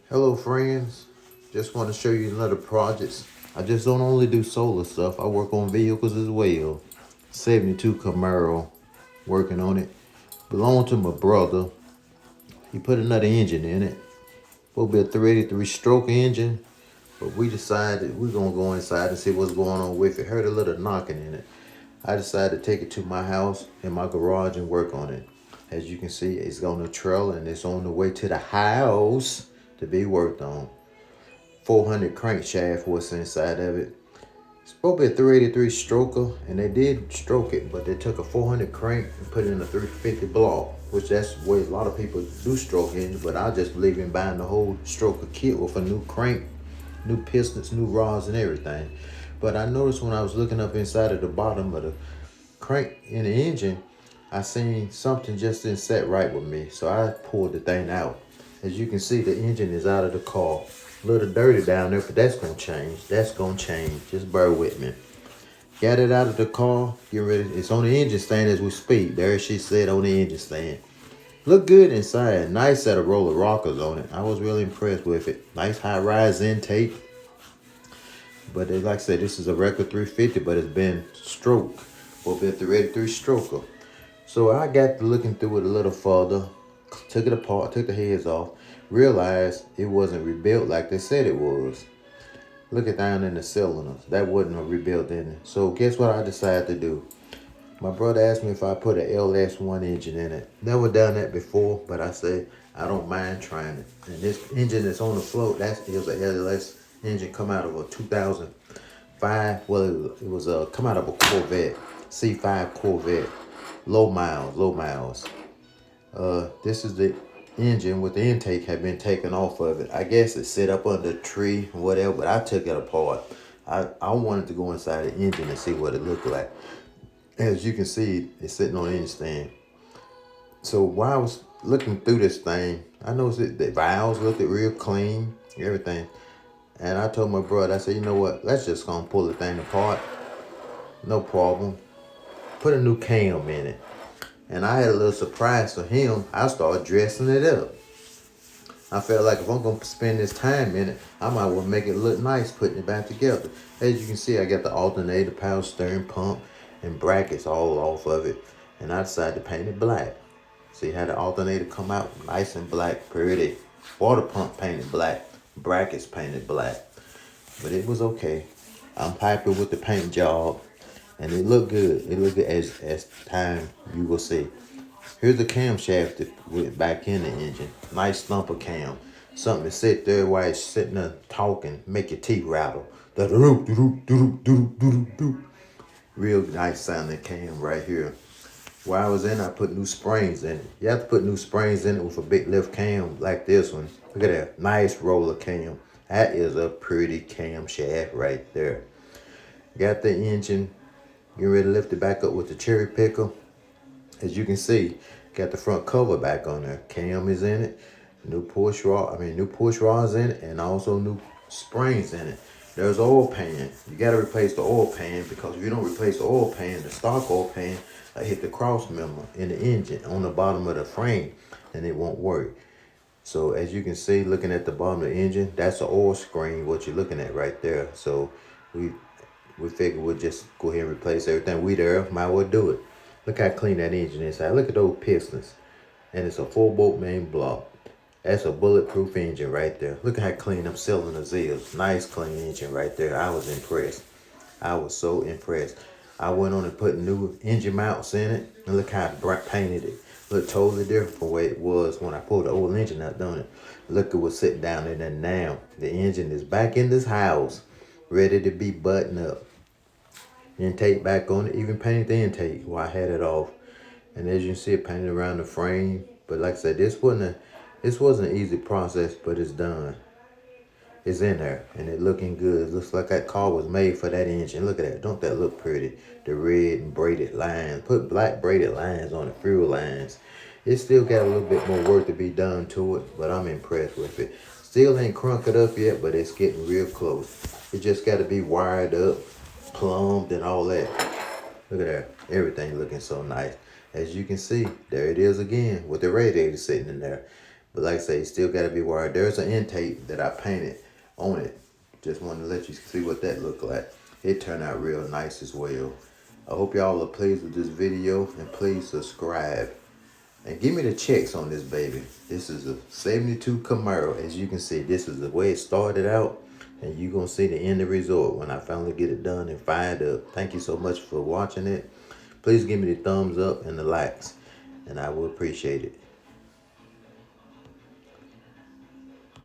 Hello friends, just want to show you another project. I just don't only do solar stuff, I work on vehicles as well. 72 Camaro, working on it. Belonged to my brother. He put another engine in it. Will be a 383 stroke engine, but we decided we're gonna go inside and see what's going on with it. Heard a little knocking in it. I decided to take it to my house in my garage and work on it. As you can see, it's on the trailer and it's on the way to the house to be worked on. 400 crankshaft was inside of it. It's supposed to be a 383 stroker, and they did stroke it, but they took a 400 crank and put it in a 350 block, which that's the way a lot of people do stroke engines, but I just believe in buying the whole stroker kit with a new crank, new pistons, new rods, and everything. But I noticed when I was looking up inside of the bottom of the crank in the engine, I seen something just didn't set right with me, so I pulled the thing out. As you can see, the engine is out of the car. A little dirty down there, but that's gonna change. That's gonna change. Just bear with me. Got it out of the car. Get ready. It's on the engine stand as we speak. There she said on the engine stand. Look good inside. Nice set of roller rockers on it. I was really impressed with it. Nice high rise intake. But like I said, this is a record 350, but it's been stroked. Will be a 383 stroker. So I got to looking through it a little further, took it apart, took the heads off, realized it wasn't rebuilt like they said it was. Look at down in the cylinders. That wasn't a rebuilt in it. So guess what I decided to do? My brother asked me if I put an LS1 engine in it. Never done that before, but I said I don't mind trying it. And this engine that's on the float, that is a LS engine come out of a 2005. Well, it was a come out of a Corvette, C5 Corvette. Low miles, low miles. This is the engine with the intake had been taken off of it. I guess it sit up under a tree or whatever, but I took it apart. I wanted to go inside the engine and see what it looked like. As you can see, it's sitting on the engine stand. So while I was looking through this thing, I noticed that the valves looked real clean, everything. And I told my brother, I said, you know what, let's just gonna pull the thing apart. No problem. Put a new cam in it. And I had a little surprise for him. I started dressing it up. I felt like if I'm going to spend this time in it, I might well make it look nice putting it back together. As you can see, I got the alternator, power steering pump, and brackets all off of it. And I decided to paint it black. See how the alternator come out nice and black, pretty. Water pump painted black, brackets painted black. But it was okay. I'm happy with the paint job. And it looked good. It looked good as time you will see. Here's the camshaft that went back in the engine. Nice thumper cam. Something to sit there while it's sitting there talking, make your teeth rattle. Real nice sounding cam right here. While I was in, I put new springs in it. You have to put new springs in it with a big lift cam like this one. Look at that. Nice roller cam. That is a pretty camshaft right there. Got the engine. Getting ready to lift it back up with the cherry picker. As you can see, got the front cover back on there. Cam is in it. New push rods in it, and also new springs in it. There's oil pan. You gotta replace the oil pan because if you don't replace the oil pan, the stock oil pan, hit the cross member in the engine on the bottom of the frame, and it won't work. So as you can see, looking at the bottom of the engine, that's the oil screen, what you're looking at right there. So we figured we'll just go ahead and replace everything. We there, might well do it. Look how clean that engine is. Look at those pistons. And it's a 4-bolt main block. That's a bulletproof engine right there. Look at how clean them cylinders is. Nice clean engine right there. I was impressed. I was so impressed. I went on and put new engine mounts in it. And look how I painted it. Look totally different from the way it was when I pulled the old engine out, don't it? Look at what's sitting down in there now. The engine is back in this house, ready to be buttoned up. Intake back on it, even painted the intake while I had it off. And as you can see, it painted around the frame. But like I said, this wasn't an easy process, but it's done. It's in there and it looking good. It looks like that car was made for that engine. Look at that. Don't that look pretty? The red and braided lines. Put black braided lines on the fuel lines. It still got a little bit more work to be done to it, but I'm impressed with it. Still ain't crunk it up yet, but it's getting real close. It just got to be wired up, plumbed, and all that. Look at that. Everything looking so nice. As you can see, there it is again with the radiator sitting in there. But like I say, still gotta be wired. There's an intake that I painted on it. Just wanted to let you see what that looked like. It turned out real nice as well. I hope y'all are pleased with this video, and please subscribe. And give me the checks on this baby. This is a 72 Camaro. As you can see, this is the way it started out. And you're going to see the end result when I finally get it done and fired up. Thank you so much for watching it. Please give me the thumbs up and the likes. And I will appreciate it.